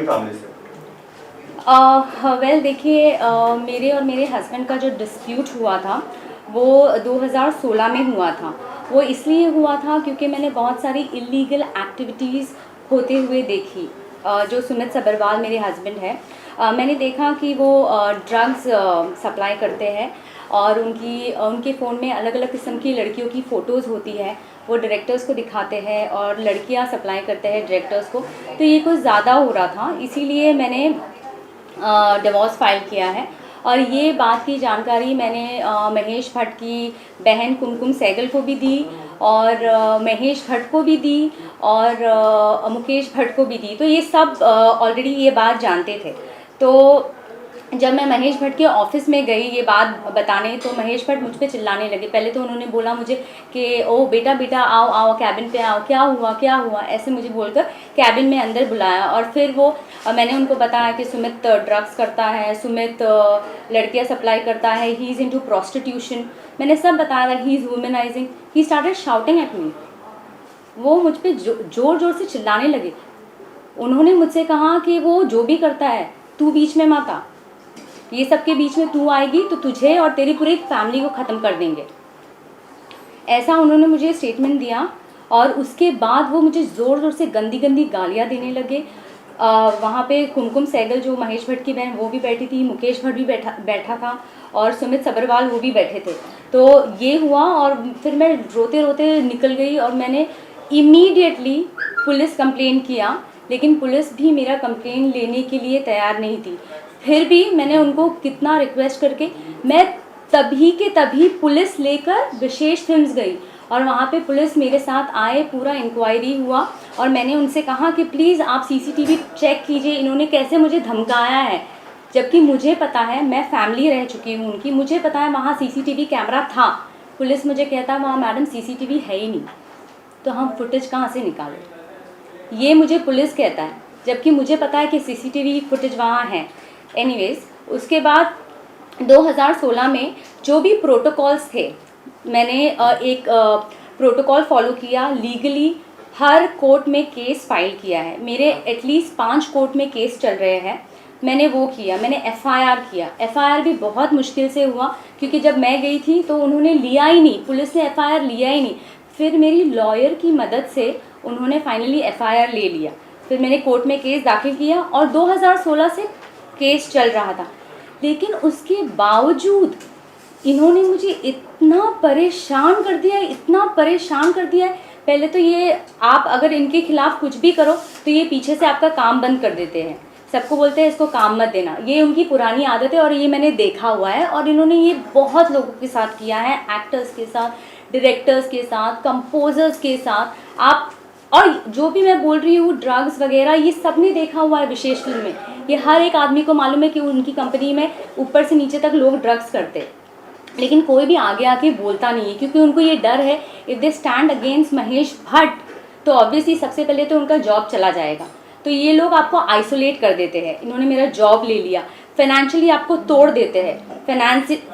आपकी फैमिली से? वेल देखिए, मेरे और मेरे हस्बैंड का जो डिस्प्यूट हुआ था वो 2016 में हुआ था। वो इसलिए हुआ था क्योंकि मैंने बहुत सारी इलीगल एक्टिविटीज़ होते हुए देखी। जो सुमित सब्बरवाल मेरे हस्बैंड है, मैंने देखा कि वो ड्रग्स सप्लाई करते हैं और उनके फ़ोन में अलग अलग किस्म की लड़कियों की फ़ोटोज़ होती है। वो डायरेक्टर्स को दिखाते हैं और लड़कियां सप्लाई करते हैं डायरेक्टर्स को। तो ये कुछ ज़्यादा हो रहा था, इसीलिए मैंने डिवोर्स फाइल किया है। और ये बात की जानकारी मैंने महेश भट्ट की बहन कुमकुम सहगल को भी दी और महेश भट्ट को भी दी और मुकेश भट्ट को भी दी। तो ये सब ऑलरेडी ये बात जानते थे। तो जब मैं महेश भट्ट के ऑफिस में गई ये बात बताने, तो महेश भट्ट मुझ पे चिल्लाने लगे। पहले तो उन्होंने बोला मुझे कि ओ बेटा बेटा आओ आओ कैबिन पे आओ, क्या हुआ ऐसे मुझे बोलकर कैबिन में अंदर बुलाया। और फिर वो मैंने उनको बताया कि सुमित ड्रग्स करता है, सुमित लड़कियां सप्लाई करता है, ही इज़ इनटू प्रोस्टिट्यूशन। मैंने सब बताया that he is womanising. He started shouting at me. वो मुझ पर जोर जोर से चिल्लाने लगे। उन्होंने मुझसे कहा कि वो जो भी करता है तू बीच में मत आ, ये सब के बीच में तू आएगी तो तुझे और तेरी पूरी फैमिली को ख़त्म कर देंगे, ऐसा उन्होंने मुझे स्टेटमेंट दिया। और उसके बाद वो मुझे ज़ोर ज़ोर से गंदी गंदी गालियाँ देने लगे। वहाँ पे कुमकुम सहगल जो महेश भट्ट की बहन वो भी बैठी थी, मुकेश भट्ट भी बैठा था और सुमित सब्बरवाल वो भी बैठे थे। तो ये हुआ और फिर मैं रोते रोते निकल गई और मैंने इमीडिएटली पुलिस कंप्लेन किया, लेकिन पुलिस भी मेरा कंप्लेन लेने के लिए तैयार नहीं थी। फिर भी मैंने उनको कितना रिक्वेस्ट करके मैं तभी के तभी पुलिस लेकर विशेष फिल्म्स गई और वहाँ पे पुलिस मेरे साथ आए, पूरा इंक्वायरी हुआ और मैंने उनसे कहा कि प्लीज़ आप सीसीटीवी चेक कीजिए, इन्होंने कैसे मुझे धमकाया है। जबकि मुझे पता है, मैं फैमिली रह चुकी हूँ उनकी, मुझे पता है वहाँ सीसीटीवी कैमरा था। पुलिस मुझे कहता है वहाँ मैडम सीसीटीवी है ही नहीं, तो हम फुटेज कहाँ से निकालें, ये मुझे पुलिस कहता है, जबकि मुझे पता है कि सीसीटीवी फुटेज वहाँ है। एनीवेज, उसके बाद 2016 में जो भी प्रोटोकॉल्स थे, मैंने एक प्रोटोकॉल फॉलो किया लीगली। हर कोर्ट में केस फाइल किया है, मेरे एटलीस्ट 5 कोर्ट में केस चल रहे हैं। मैंने वो किया, मैंने एफआईआर किया। एफआईआर भी बहुत मुश्किल से हुआ क्योंकि जब मैं गई थी तो उन्होंने लिया ही नहीं, पुलिस ने एफआईआर लिया ही नहीं। फिर मेरी लॉयर की मदद से उन्होंने फाइनली एफआईआर ले लिया। फिर मैंने कोर्ट में केस दाखिल किया और 2016 से केस चल रहा था। लेकिन उसके बावजूद इन्होंने मुझे इतना परेशान कर दिया है, इतना परेशान कर दिया है। पहले तो ये, आप अगर इनके खिलाफ कुछ भी करो तो ये पीछे से आपका काम बंद कर देते हैं, सबको बोलते हैं इसको काम मत देना। ये उनकी पुरानी आदत है और ये मैंने देखा हुआ है और इन्होंने ये बहुत लोगों के साथ किया है, एक्टर्स के साथ, डायरेक्टर्स के साथ, कंपोजर्स के साथ। आप और जो भी मैं बोल रही हूँ ड्रग्स वगैरह, ये सब ने देखा हुआ है विशेष फिल्म में। ये हर एक आदमी को मालूम है कि उनकी कंपनी में ऊपर से नीचे तक लोग ड्रग्स करते हैं, लेकिन कोई भी आगे आके बोलता नहीं है क्योंकि उनको ये डर है if they stand against Mahesh Bhatt तो ऑब्वियसली सबसे पहले तो उनका जॉब चला जाएगा। तो ये लोग आपको आइसोलेट कर देते हैं। इन्होंने मेरा जॉब ले लिया, फाइनेंशियली आपको तोड़ देते हैं,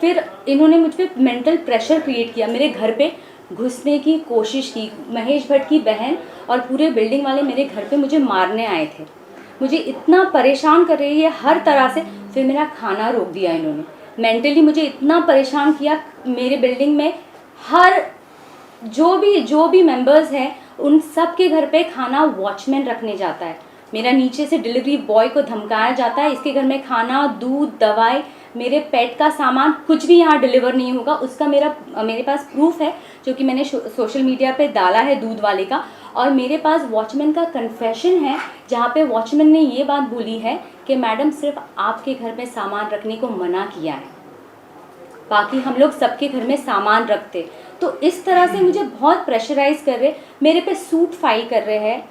फिर इन्होंने मुझ पर मेंटल प्रेशर क्रिएट किया, मेरे घर पे घुसने की कोशिश की। महेश भट्ट की बहन और पूरे बिल्डिंग वाले मेरे घर पे मुझे मारने आए थे, मुझे इतना परेशान कर रही है हर तरह से। फिर मेरा खाना रोक दिया इन्होंने, मेंटली मुझे इतना परेशान किया। मेरे बिल्डिंग में हर जो भी मेंबर्स हैं उन सब के घर पे खाना वॉचमैन रखने जाता है। मेरा नीचे से डिलीवरी बॉय को धमकाया जाता है, इसके घर में खाना, दूध, दवाई, मेरे पेट का सामान कुछ भी यहाँ डिलीवर नहीं होगा। उसका मेरे पास प्रूफ है जो कि मैंने सोशल मीडिया पे डाला है, दूध वाले का। और मेरे पास वॉचमैन का कन्फेशन है जहाँ पे वॉचमैन ने ये बात बोली है कि मैडम सिर्फ आपके घर में सामान रखने को मना किया है, बाकी हम लोग सबके घर में सामान रखते। तो इस तरह से मुझे बहुत प्रेशराइज कर रहे, मेरे पे सूट फाइल कर रहे हैं,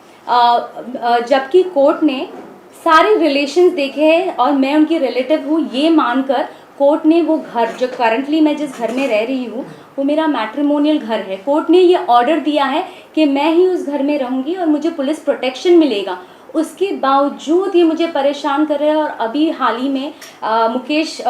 जबकि कोर्ट ने सारे रिलेशंस देखे हैं और मैं उनकी रिलेटिव हूँ ये मानकर कोर्ट ने वो घर, जो करंटली मैं जिस घर में रह रही हूँ वो मेरा मैट्रिमोनियल घर है, कोर्ट ने ये ऑर्डर दिया है कि मैं ही उस घर में रहूँगी और मुझे पुलिस प्रोटेक्शन मिलेगा। उसके बावजूद ये मुझे परेशान कर रहे हैं। और अभी हाल ही में महेश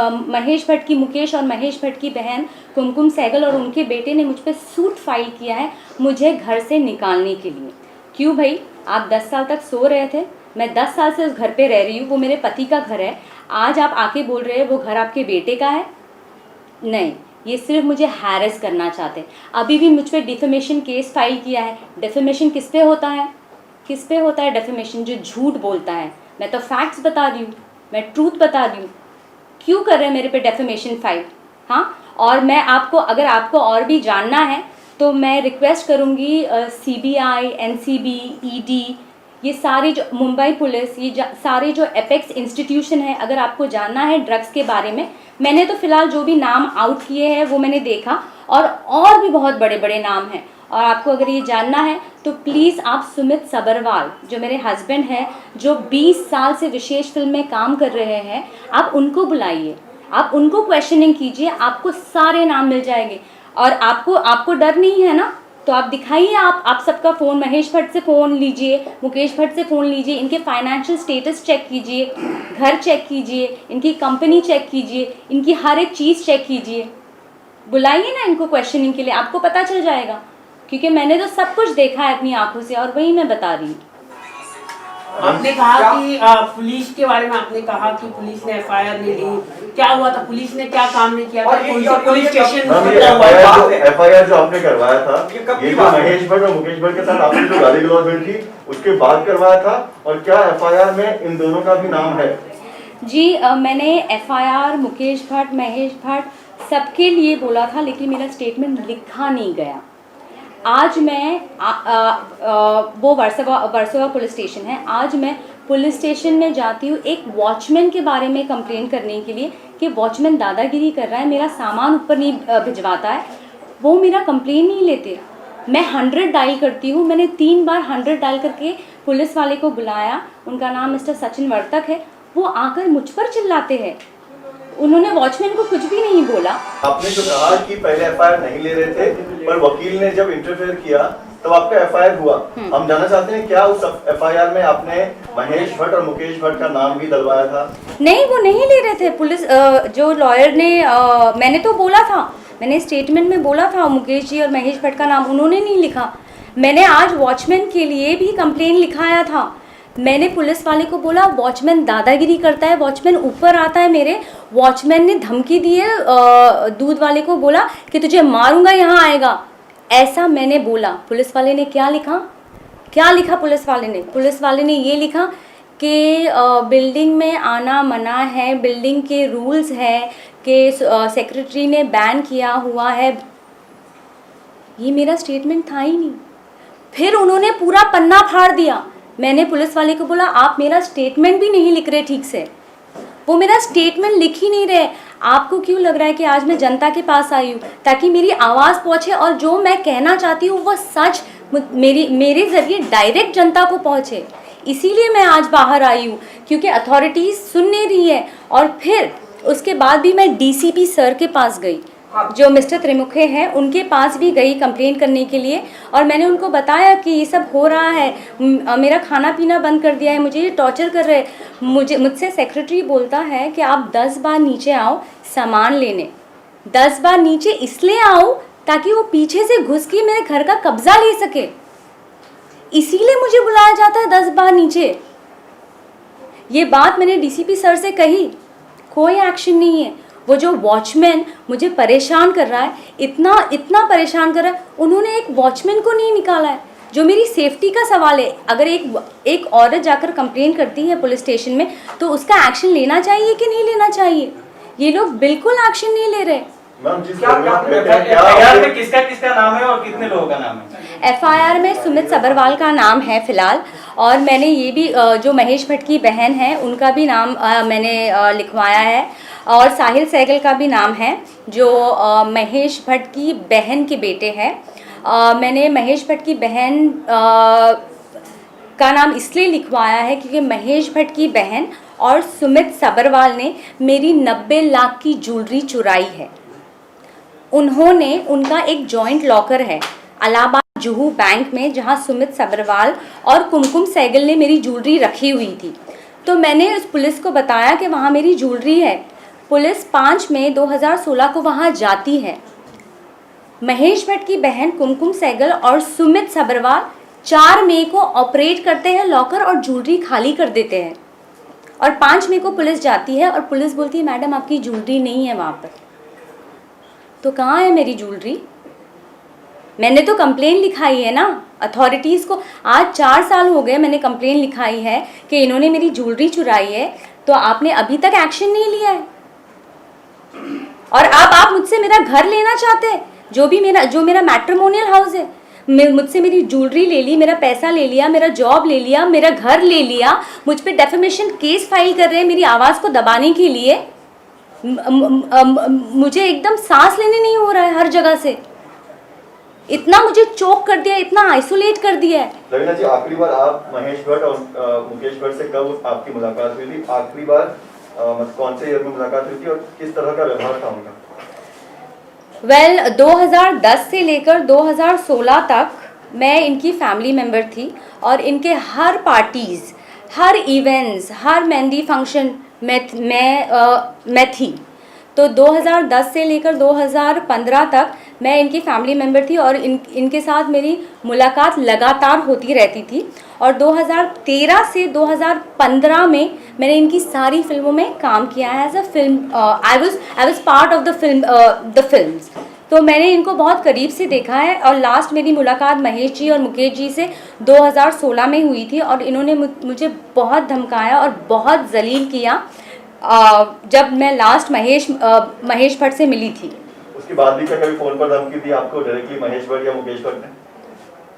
भट्ट और महेश भट्ट की बहन कुमकुम सहगल और उनके बेटे ने मुझ पर सूट फाइल किया है मुझे घर से निकालने के लिए। क्यों भाई, आप 10 साल तक सो रहे थे, मैं 10 साल से उस घर पे रह रही हूँ, वो मेरे पति का घर है। आज आप आके बोल रहे हैं वो घर आपके बेटे का है? नहीं, ये सिर्फ मुझे हैरेस करना चाहते हैं। अभी भी मुझ पर डिफेमेशन केस फाइल किया है। डिफेमेशन किस पे होता है? किस पे होता है डिफेमेशन? जो झूठ बोलता है। मैं तो फैक्ट्स बता रही हूँ, मैं ट्रूथ बता रही हूँ। क्यों कर रहे हैं मेरे पे डिफेमेशन फाइल? हाँ, और मैं आपको, अगर आपको और भी जानना है तो मैं रिक्वेस्ट करूँगी CBI, NCB, ED, ये सारे जो मुंबई पुलिस, ये सारे जो एपेक्स इंस्टीट्यूशन है, अगर आपको जानना है ड्रग्स के बारे में, मैंने तो फ़िलहाल जो भी नाम आउट किए हैं वो मैंने देखा, और भी बहुत बड़े बड़े नाम हैं। और आपको अगर ये जानना है तो प्लीज़ आप सुमित सबरवाल, जो मेरे हस्बैंड हैं, जो 20 साल से विशेष फिल्म में काम कर रहे हैं, आप उनको बुलाइए, आप उनको क्वेश्चनिंग कीजिए, आपको सारे नाम मिल जाएंगे। और आपको डर नहीं है ना, तो आप दिखाइए, आप सबका फ़ोन, महेश भट्ट से फ़ोन लीजिए, मुकेश भट्ट से फ़ोन लीजिए, इनके फाइनेंशियल स्टेटस चेक कीजिए, घर चेक कीजिए, इनकी कंपनी चेक कीजिए, इनकी हर एक चीज़ चेक कीजिए। बुलाइए ना इनको क्वेश्चनिंग के लिए, आपको पता चल जाएगा, क्योंकि मैंने तो सब कुछ देखा है अपनी आंखों से, और वही मैं बता रही हूँ। आपने कहा कि पुलिस के बारे में आपने कहा कि पुलिस ने FIR नहीं ली, क्या हुआ था? पुलिस ने क्या काम नहीं किया था? पुलिस स्टेशन FIR जो आपने करवाया था, ये जो महेश भट्ट और मुकेश भट्ट के साथ आपने जो गाली गलौज हुई थी उसके बाद करवाया था, और क्या FIR में इन दोनों का भी नाम है? जी, मैंने FIR मुकेश भट्ट, महेश भट्ट सबके लिए बोला था, लेकिन मेरा स्टेटमेंट लिखा नहीं गया। आज मैं वो वर्सोवा पुलिस स्टेशन है, आज मैं पुलिस स्टेशन में जाती हूँ एक वॉचमैन के बारे में कंप्लेंट करने के लिए कि वॉचमैन दादागिरी कर रहा है, मेरा सामान ऊपर नहीं भिजवाता है। वो मेरा कंप्लेंट नहीं लेते। मैं 100 डायल करती हूँ, मैंने 3 बार 100 डायल करके पुलिस वाले को बुलाया, उनका नाम मिस्टर सचिन वर्तक है, वो आकर मुझ पर चिल्लाते हैं। उन्होंने वॉचमैन को कुछ भी नहीं बोला। आपने जो कहा कि पहले FIR नहीं ले रहे थे, पर वकील ने जब इंटरफेयर किया तब आपका FIR हुआ। हम जानना चाहते हैं क्या उस FIR में आपने महेश भट्ट और मुकेश भट्ट का नाम भी डलवाया था? नहीं, वो नहीं ले रहे थे। पुलिस जो लॉयर ने, मैंने तो बोला था, मैंने स्टेटमेंट में बोला था मुकेश जी और महेश भट्ट का नाम, उन्होंने नहीं लिखा। मैंने आज वॉचमैन के लिए भी कंप्लेंट लिखाया था। मैंने पुलिस वाले को बोला वॉचमैन दादागिरी करता है, वॉचमैन ऊपर आता है मेरे, वॉचमैन ने धमकी दी है, दूध वाले को बोला कि तुझे मारूंगा, यहाँ आएगा, ऐसा मैंने बोला। पुलिस वाले ने क्या लिखा? क्या लिखा पुलिस वाले ने? पुलिस वाले ने ये लिखा कि बिल्डिंग में आना मना है, बिल्डिंग के रूल्स है कि सेक्रेटरी ने बैन किया हुआ है। ये मेरा स्टेटमेंट था ही नहीं। फिर उन्होंने पूरा पन्ना फाड़ दिया। मैंने पुलिस वाले को बोला आप मेरा स्टेटमेंट भी नहीं लिख रहे ठीक से, वो मेरा स्टेटमेंट लिख ही नहीं रहे। आपको क्यों लग रहा है कि आज मैं जनता के पास आई हूँ ताकि मेरी आवाज़ पहुँचे और जो मैं कहना चाहती हूँ वो सच मेरे ज़रिए डायरेक्ट जनता को पहुँचे? इसीलिए मैं आज बाहर आई हूँ, क्योंकि अथॉरिटीज़ सुन नहीं रही है। और फिर उसके बाद भी मैं DCP सर के पास गई, जो मिस्टर त्रिमुखे हैं, उनके पास भी गई कंप्लेंट करने के लिए, और मैंने उनको बताया कि ये सब हो रहा है, मेरा खाना पीना बंद कर दिया है, मुझे ये टॉर्चर कर रहे हैं। मुझसे सेक्रेटरी बोलता है कि आप 10 बार नीचे आओ सामान लेने। 10 बार नीचे इसलिए आओ ताकि वो पीछे से घुस के मेरे घर का कब्जा ले सके, इसीलिए मुझे बुलाया जाता है 10 बार नीचे। ये बात मैंने DCP सर से कही, कोई एक्शन नहीं है। वो जो वॉचमैन मुझे परेशान कर रहा है, इतना परेशान कर रहा है, उन्होंने एक वॉचमैन को नहीं निकाला है। जो मेरी सेफ्टी का सवाल है, अगर एक औरत जाकर कंप्लेन करती है पुलिस स्टेशन में तो उसका एक्शन लेना चाहिए कि नहीं लेना चाहिए? ये लोग बिल्कुल एक्शन नहीं ले रहे। FIR में किसका नाम है और कितने लोगों का नाम है? FIR में सुमित सबरवाल का नाम है फ़िलहाल, और मैंने ये भी जो महेश भट्ट की बहन है उनका भी नाम मैंने लिखवाया है, और साहिल सहगल का भी नाम है जो महेश भट्ट की बहन के बेटे हैं। मैंने महेश भट्ट की बहन का नाम इसलिए लिखवाया है क्योंकि महेश भट्ट की बहन और सुमित सबरवाल ने मेरी 90 लाख की ज्वेलरी चुराई है। उन्होंने, उनका एक जॉइंट लॉकर है इलाहाबाद जुहू बैंक में, जहां सुमित सबरवाल और कुमकुम सहगल ने मेरी ज्वेलरी रखी हुई थी। तो मैंने उस पुलिस को बताया कि वहाँ मेरी ज्वेलरी है। पुलिस 5 मई 2016 को वहाँ जाती है। महेश भट्ट की बहन कुमकुम सहगल और सुमित सबरवाल 4 मई को ऑपरेट करते हैं लॉकर और ज्वेलरी खाली कर देते हैं, और 5 मई को पुलिस जाती है और पुलिस बोलती है मैडम आपकी ज्वेलरी नहीं है वहाँ पर। तो कहाँ है मेरी ज्वेलरी? मैंने तो कंप्लेन लिखाई है ना अथॉरिटीज़ को। आज 4 साल हो गए मैंने कंप्लेन लिखाई है कि इन्होंने मेरी ज्वेलरी चुराई है, तो आपने अभी तक एक्शन नहीं लिया है। और अब आप मुझसे मेरा घर लेना चाहते हैं, जो मेरा मैट्रिमोनियल हाउस है, मुझसे मेरी ज्वेलरी ले ली, मेरा पैसा ले लिया, मेरा जॉब ले लिया, मेरा घर ले लिया, मुझ पे डेफेमेशन केस फाइल कर रहे हैं मेरी आवाज़ को दबाने के लिए। मुझे एकदम सांस लेने नहीं हो रहा है हर जगह से, इतना मुझे चोक कर दिया, इतना आइसोलेट कर दिया है। रवीना जी, आखिरी बार आप महेश भट्ट और मुकेश भट्ट से कब आपकी मुलाकात हुई थी? आखिरी बार मतलब कौन से ईयर में मुलाकात हुई थी और किस तरह का व्यवहार था उनका? 2010 से लेकर 2016 तक मैं इनकी फैमिली मेम्बर थी और इनके हर पार्टीज़, हर इवेंट्स, हर मेहंदी फंक्शन मैं थी। तो 2010 से लेकर 2015 तक मैं इनकी फैमिली मेम्बर थी और इनके साथ मेरी मुलाकात लगातार होती रहती थी। और 2013 से 2015 में मैंने इनकी सारी फिल्मों में काम किया है as a film. I was part of the films. तो मैंने इनको बहुत करीब से देखा है और लास्ट मेरी मुलाकात महेश जी और मुकेश जी से 2016 में हुई थी और इन्होंने मुझे बहुत धमकाया और बहुत जलील किया जब मैं लास्ट महेश भट्ट से मिली थी। उसके बाद भी क्या कभी फोन पर धमकी दी आपको डायरेक्टली महेश भट्ट या मुकेश भट्ट ने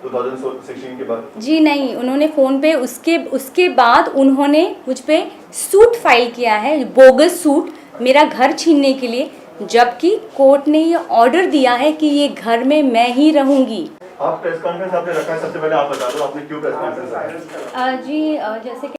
2016 के बाद? जी नहीं, उन्होंने फ़ोन पे उसके बाद उन्होंने मुझ पे सूट फाइल किया है, बोगस सूट, मेरा घर छीनने के लिए, जबकि कोर्ट ने ये ऑर्डर दिया है कि ये घर में मैं ही रहूँगी। आप प्रेस कॉन्फ्रेंस आपने रखा है, सबसे पहले आप बता दो आपने क्यों प्रेस कॉन्फ्रेंस रखा है? जी जैसे कि